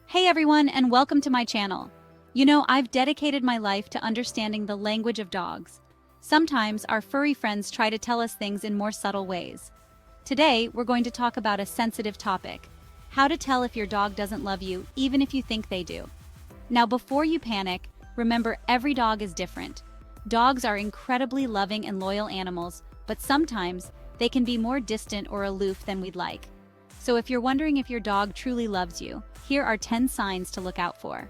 Hey everyone, and welcome to my channel. I've dedicated my life to understanding the language of dogs. Sometimes our furry friends try to tell us things in more subtle ways. Today, we're going to talk about a sensitive topic: how to tell if your dog doesn't love you, even if you think they do. Now, before you panic, remember every dog is different. Dogs are incredibly loving and loyal animals, but sometimes they can be more distant or aloof than we'd like. So if you're wondering if your dog truly loves you, here are 10 signs to look out for.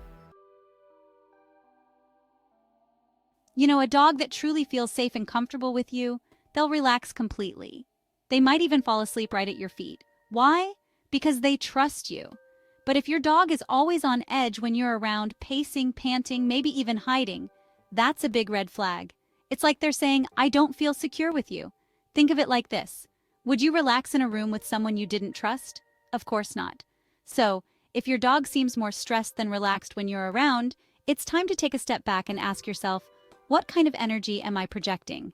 A dog that truly feels safe and comfortable with you, they'll relax completely. They might even fall asleep right at your feet. Why? Because they trust you. But if your dog is always on edge when you're around, pacing, panting, maybe even hiding, that's a big red flag. It's like they're saying, "I don't feel secure with you." Think of it like this. Would you relax in a room with someone you didn't trust? Of course not. So, if your dog seems more stressed than relaxed when you're around, it's time to take a step back and ask yourself, what kind of energy am I projecting?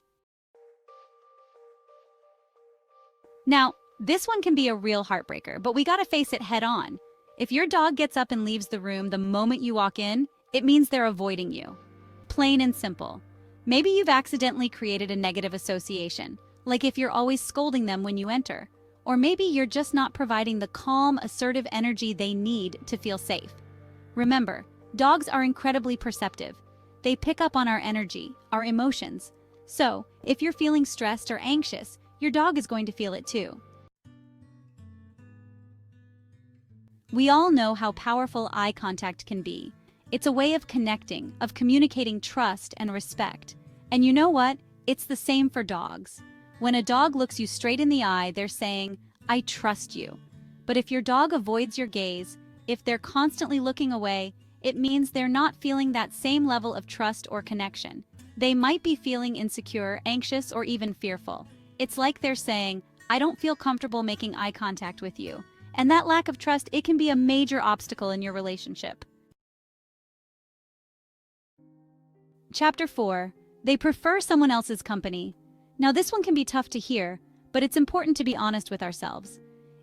Now, this one can be a real heartbreaker, but we gotta face it head on. If your dog gets up and leaves the room the moment you walk in, it means they're avoiding you. Plain and simple. Maybe you've accidentally created a negative association, like if you're always scolding them when you enter. Or maybe you're just not providing the calm, assertive energy they need to feel safe. Remember, dogs are incredibly perceptive. They pick up on our energy, our emotions. So, if you're feeling stressed or anxious, your dog is going to feel it too. We all know how powerful eye contact can be. It's a way of connecting, of communicating trust and respect. And you know what? It's the same for dogs. When a dog looks you straight in the eye, they're saying, "I trust you." But if your dog avoids your gaze, if they're constantly looking away, it means they're not feeling that same level of trust or connection. They might be feeling insecure, anxious, or even fearful. It's like they're saying, "I don't feel comfortable making eye contact with you." And that lack of trust, it can be a major obstacle in your relationship. Chapter 4. They prefer someone else's company. Now, this one can be tough to hear, but it's important to be honest with ourselves.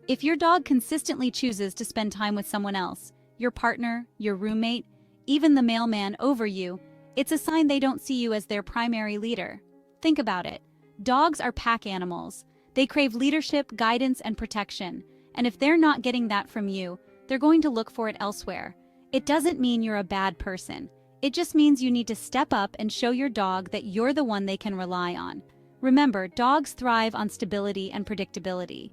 If your dog consistently chooses to spend time with someone else, your partner, your roommate, even the mailman over you, it's a sign they don't see you as their primary leader. Think about it. Dogs are pack animals. They crave leadership, guidance, and protection. And if they're not getting that from you, they're going to look for it elsewhere. It doesn't mean you're a bad person. It just means you need to step up and show your dog that you're the one they can rely on. Remember, dogs thrive on stability and predictability.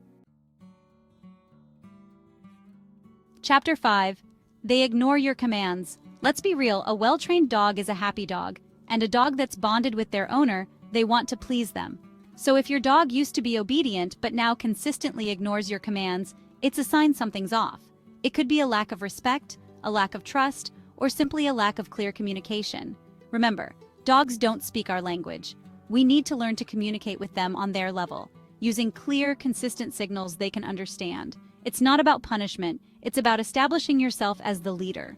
Chapter 5. They ignore your commands. Let's be real, a well-trained dog is a happy dog, and a dog that's bonded with their owner, they want to please them. So if your dog used to be obedient but now consistently ignores your commands, it's a sign something's off. It could be a lack of respect, a lack of trust, or simply a lack of clear communication. Remember, dogs don't speak our language. We need to learn to communicate with them on their level, using clear, consistent signals they can understand. It's not about punishment, it's about establishing yourself as the leader.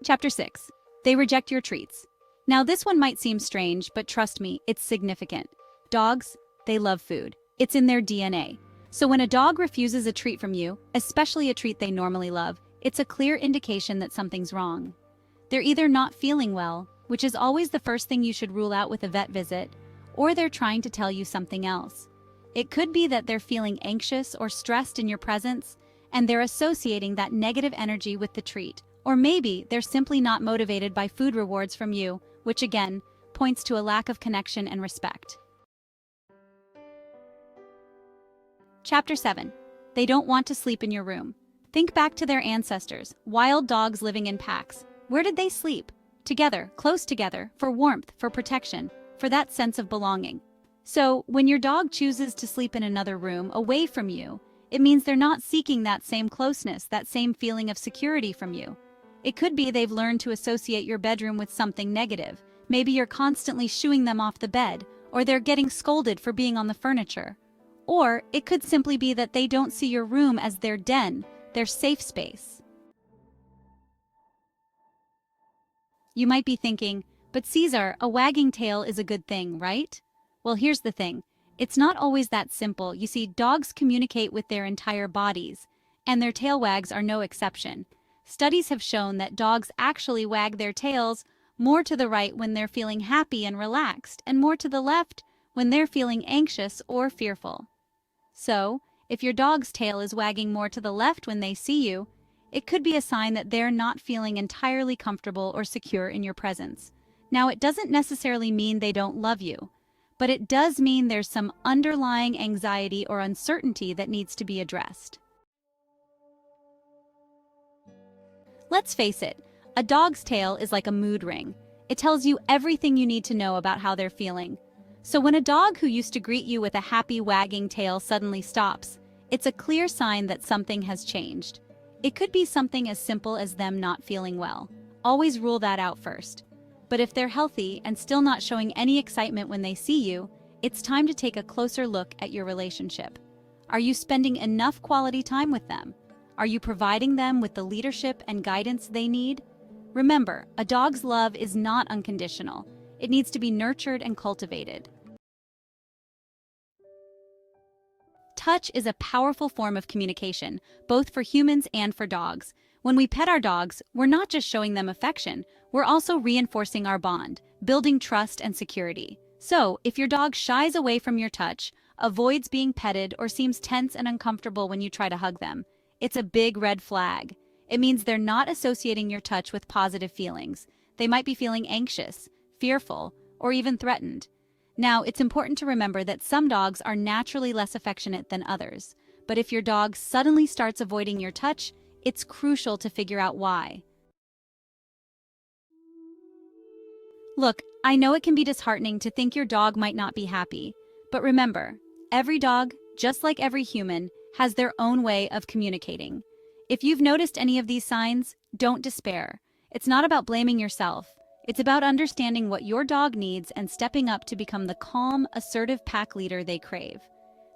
Chapter 6. They reject your treats. Now, this one might seem strange, but trust me, it's significant. Dogs, they love food. It's in their DNA. So when a dog refuses a treat from you, especially a treat they normally love, it's a clear indication that something's wrong. They're either not feeling well, which is always the first thing you should rule out with a vet visit, or they're trying to tell you something else. It could be that they're feeling anxious or stressed in your presence, and they're associating that negative energy with the treat. Or maybe they're simply not motivated by food rewards from you, which again, points to a lack of connection and respect. Chapter 7. They don't want to sleep in your room. Think back to their ancestors, wild dogs living in packs. Where did they sleep? Together, close together, for warmth, for protection, for that sense of belonging. So, when your dog chooses to sleep in another room, away from you, it means they're not seeking that same closeness, that same feeling of security from you. It could be they've learned to associate your bedroom with something negative. Maybe you're constantly shooing them off the bed, or they're getting scolded for being on the furniture. Or it could simply be that they don't see your room as their den, their safe space. You might be thinking, but Caesar, a wagging tail is a good thing, right? Well, here's the thing. It's not always that simple. You see, dogs communicate with their entire bodies, And their tail wags are no exception. Studies have shown that dogs actually wag their tails more to the right when they're feeling happy and relaxed, and more to the left when they're feeling anxious or fearful. So, if your dog's tail is wagging more to the left when they see you, it could be a sign that they're not feeling entirely comfortable or secure in your presence. Now, it doesn't necessarily mean they don't love you, but it does mean there's some underlying anxiety or uncertainty that needs to be addressed. Let's face it, a dog's tail is like a mood ring. It tells you everything you need to know about how they're feeling. So when a dog who used to greet you with a happy wagging tail suddenly stops, it's a clear sign that something has changed. It could be something as simple as them not feeling well. Always rule that out first. But if they're healthy and still not showing any excitement when they see you, it's time to take a closer look at your relationship. Are you spending enough quality time with them? Are you providing them with the leadership and guidance they need? Remember, a dog's love is not unconditional. It needs to be nurtured and cultivated. Touch is a powerful form of communication, both for humans and for dogs. When we pet our dogs, we're not just showing them affection, we're also reinforcing our bond, building trust and security. So, if your dog shies away from your touch, avoids being petted, or seems tense and uncomfortable when you try to hug them, it's a big red flag. It means they're not associating your touch with positive feelings. They might be feeling anxious, fearful, or even threatened. Now, it's important to remember that some dogs are naturally less affectionate than others, but if your dog suddenly starts avoiding your touch, it's crucial to figure out why. Look, I know it can be disheartening to think your dog might not be happy, but remember, every dog, just like every human, has their own way of communicating. If you've noticed any of these signs, don't despair. It's not about blaming yourself. It's about understanding what your dog needs and stepping up to become the calm, assertive pack leader they crave.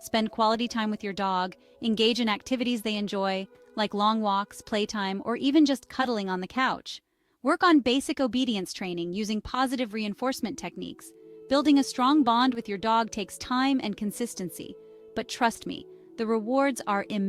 Spend quality time with your dog, engage in activities they enjoy, like long walks, playtime, or even just cuddling on the couch. Work on basic obedience training using positive reinforcement techniques. Building a strong bond with your dog takes time and consistency, but trust me, the rewards are immense.